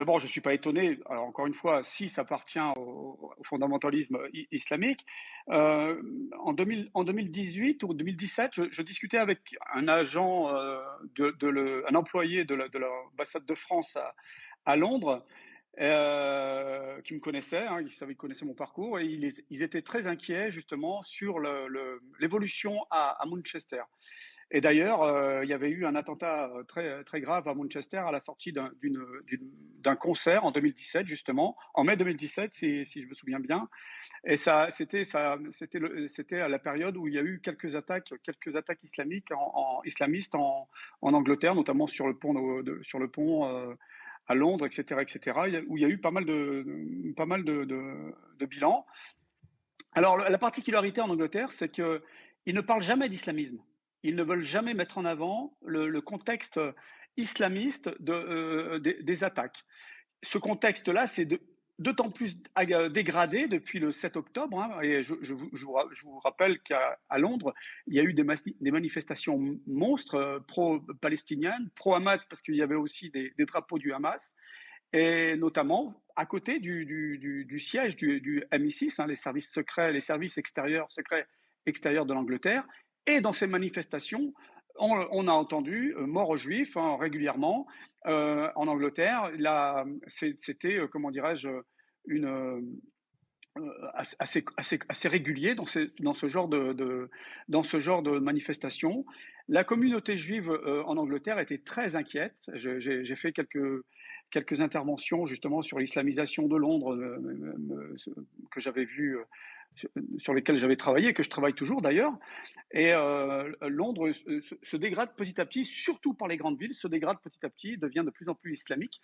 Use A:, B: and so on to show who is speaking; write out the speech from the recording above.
A: D'abord, je ne suis pas étonné. Alors encore une fois, si ça appartient au fondamentalisme islamique. En 2018 ou 2017, je discutais avec un agent, un employé de l'ambassade de France à Londres, qui me connaissait, hein, il connaissait mon parcours et ils étaient très inquiets justement sur l'évolution à Manchester. Et d'ailleurs, il y avait eu un attentat très, très grave à Manchester à la sortie d'un concert en 2017, justement, en mai 2017, si je me souviens bien. Et c'était à la période où il y a eu quelques attaques islamiques, islamistes en Angleterre, notamment sur le pont à Londres, etc., etc., où il y a eu pas mal de bilans. Alors, la particularité en Angleterre, c'est qu'ils ne parlent jamais d'islamisme. Ils ne veulent jamais mettre en avant le contexte islamiste des attaques. Ce contexte-là, d'autant plus dégradé depuis le 7 octobre. Hein, et je vous rappelle qu'à Londres, il y a eu des manifestations monstres pro-palestiniennes, pro-Hamas, parce qu'il y avait aussi des drapeaux du Hamas, et notamment à côté du siège du MI6, hein, les services secrets, les services extérieurs, secrets extérieurs de l'Angleterre. Et dans ces manifestations, on a entendu mort aux Juifs, hein, régulièrement en Angleterre. C'était, comment dirais-je, une, assez régulier dans ce genre de manifestation. La communauté juive en Angleterre était très inquiète. J'ai fait quelques interventions justement sur l'islamisation de Londres que j'avais vu, sur lesquelles j'avais travaillé, que je travaille toujours d'ailleurs. Et Londres se dégrade petit à petit, surtout par les grandes villes, se dégrade petit à petit, devient de plus en plus islamique.